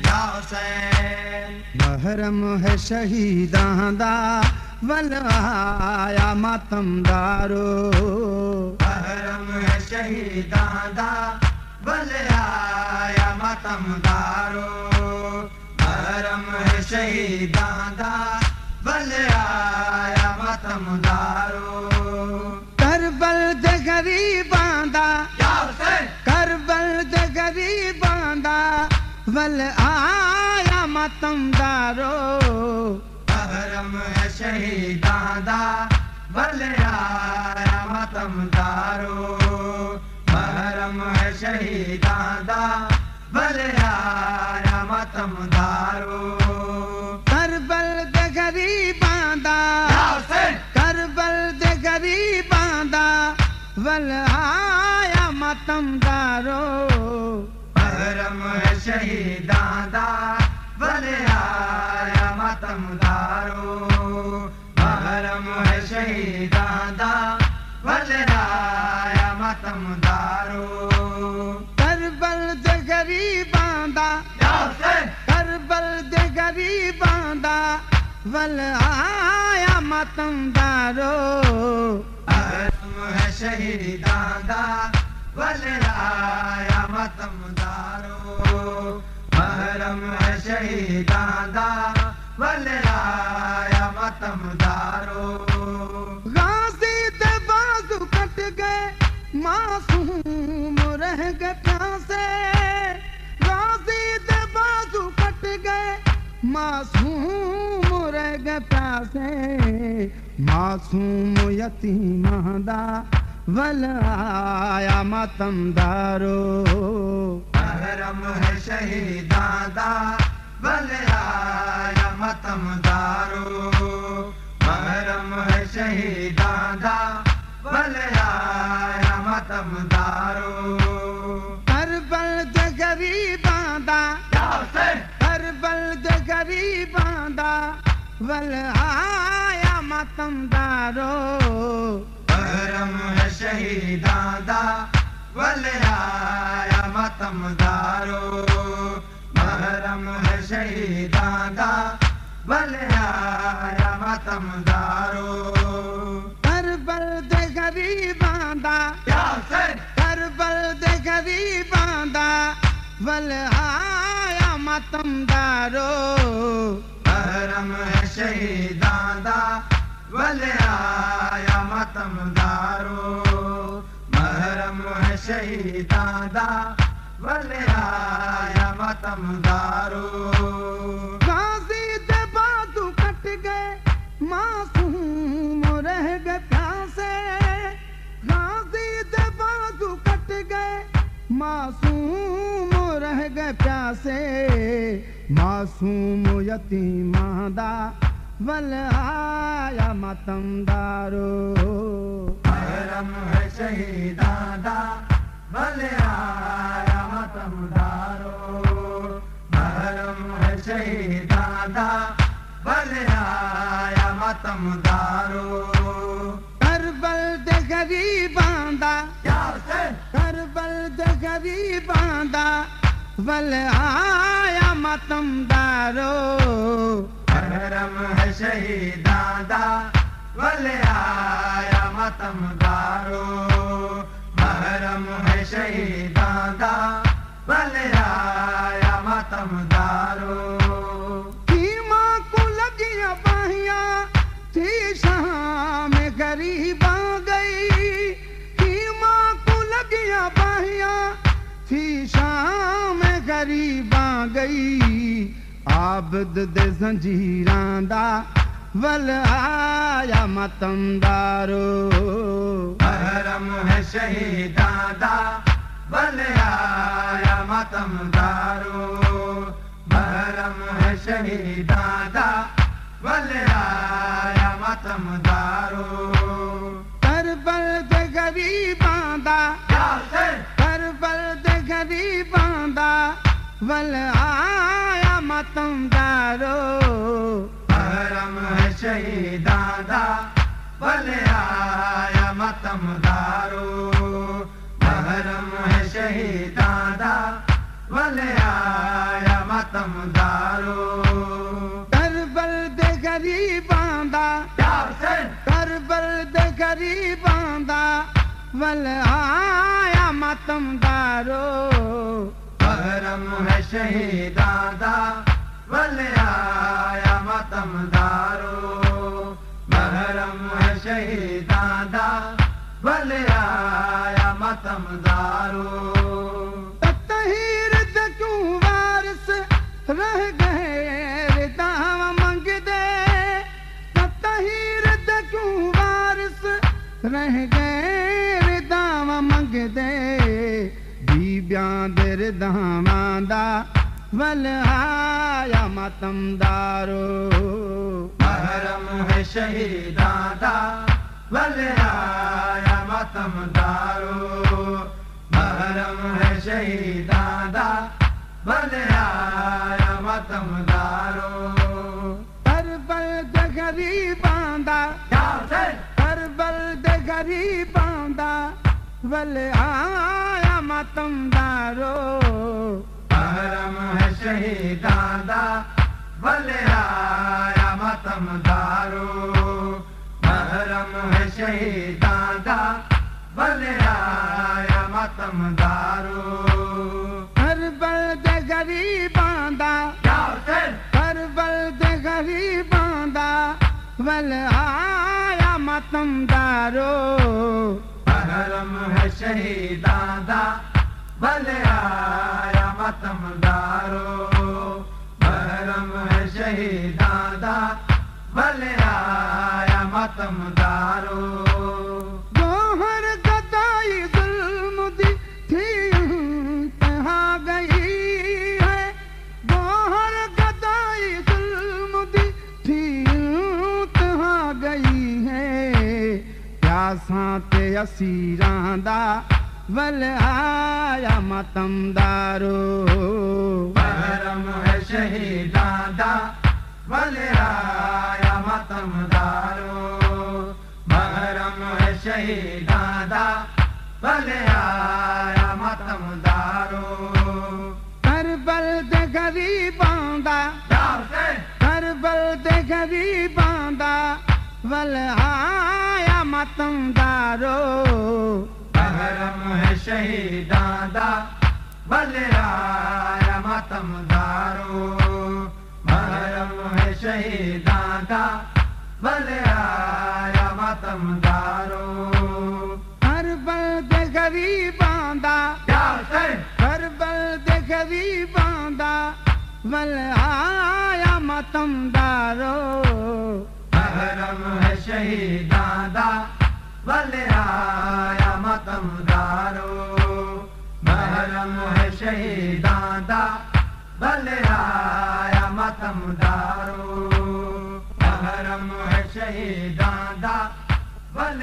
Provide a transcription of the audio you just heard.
या हुसैन। महरम है शहीदां दा वल आया मातमदारो। महरम है शहीदां दा वल आया मातमदारो। महरम है शहीदां दा वल आया मातमदारो। करबल दे गरीबां दा या हुसैन। करबल दे गरीबां दा वल आया मातमदारो। महरम है शहीदां दा वल आया मातमदारो। महरम है शहीदां दा वल आया मातमदारो। करबल दे गरीबां दा या हुसैन। करबल दे गरीबां दा वल आया मातमदारो। महरम है शहीदां दा वल आया मातमदारो। महरम है शहीदां दा वल आया मातमदारो। करबल दे गरीबां दा या हुसैन। करबल दे गरीबां दा वल आया मातमदारो। महरम है शहीदां दा वल आया मातमदारो। महरम है शहीदां दा वल आया मातमदारो। गाजी दे बाजू कट गए मासूम रह गए प्यासे। गाजी दे बाजू कट गए मासूम रह गए प्यासे। मासूम यतीमां दा वल आया मातमदारो। महरम है शहीदां दा वल आया मातमदारो। महरम है शहीदां दा वल आया मातमदारो। करबल दे गरीबां दा या हुसैन। करबल दे गरीबां दा वल आया मातमदारो। महरम है शहीदां दा वल आया मातमदारो। महरम है शहीदां दा वल आया मातमदारो। करबल दे गरीबां दा या हुसैन। करबल दे गरीबां दा वल आया मातमदारो। महरम है शहीदां दा वल आया मातमदारो। महरम है शहीदां दा वल आया मातमदारो। गाजी दे बाजू कट गए मासूम रह गए प्यासे। गाजी दे बाजू कट गए मासूम रह गए प्यासे। मासूम यतीमां दा वल आया मातमदारो। महरम है शहीदां दा वल आया मातमदारो। महरम है शहीदां दा वल आया मातमदारो। करबल दे गरीबां दा या हुसैन। करबल दे गरीबां दा वल आया मातमदारो। महरम है शहीदां दा वल आया मातमदारो। महरम है शहीदां दा वल आया मातमदारो। कीमा को लगिया बाहियां थी शाम गरीबां गई। कीमा को लगिया बाहियां थी शाम गरीबां गई। आबद दे जंजीरां दा वल आया मातमदारो। महरम है शहीदां दा वल आया मातमदारो। महरम है शहीदां दा वल आया मातमदारो। करबल दे गरीबां दा या हुसैन। करबल दे गरीबां दा वल आया मातमदारो। महरम है शहीदां दा वल आया मातमदारो। महरम है शहीदां दा वल आया मतमदारो करबल दे गरीबां दा करबल दे गरीबां दा वल आया मतमदारो महरम है शहीदां दा वल आया मतमदारो महरम है शहीदां दा वल आया मतमदारो तहीर दे क्यों वारिस रह गए रिदावा मंगदे तहीर दे क्यों वारिस रह गए रिदावा मंगदे बीबियां दे रिदावां दा वल आया मतमदारो महरम है शहीदां दा वल आया मतमदारो महरम है शहीदां दा वल आया मतमदारो करबल दे गरीबां दा करबल दे गरीबां दा वल आया मतमदारो महरम है शहीदां दा वल आया मतमदारो महरम है शहीदां दा वल आया मतमदारो करबल दे गरीबां दा करबल दे गरीबां दा वल आया मतमदारो महरम है शहीदां दा वल आया मतमदारो महरम है शहीदां दा वल आया मतमदारो गोहर गदाई जुल्म दी थी इंतहा गई है गोहर गदाई जुल्म दी थी इंतहा गई है प्यासां ते असीरां दा वल आया मतमदारो महरम है शहीदां दा वल आया मतमदारो महरम है शहीदां दा वल आया मतमदारो करबल दे गरीबां दा करबल दे गरीबां दा वल आया मतमदारो महरम है शहीदां दा वल आया मतमदारो महरम है शहीदां दा वल आया मतमदारो करबल दे गरीबां दा करबल दे गरीबां दा वल आया मतमदारो महरम है शहीदां दा वल आया मतमदारो महरम है शहीदां दा वल आया मतमदारो महरम है शहीदां दा वल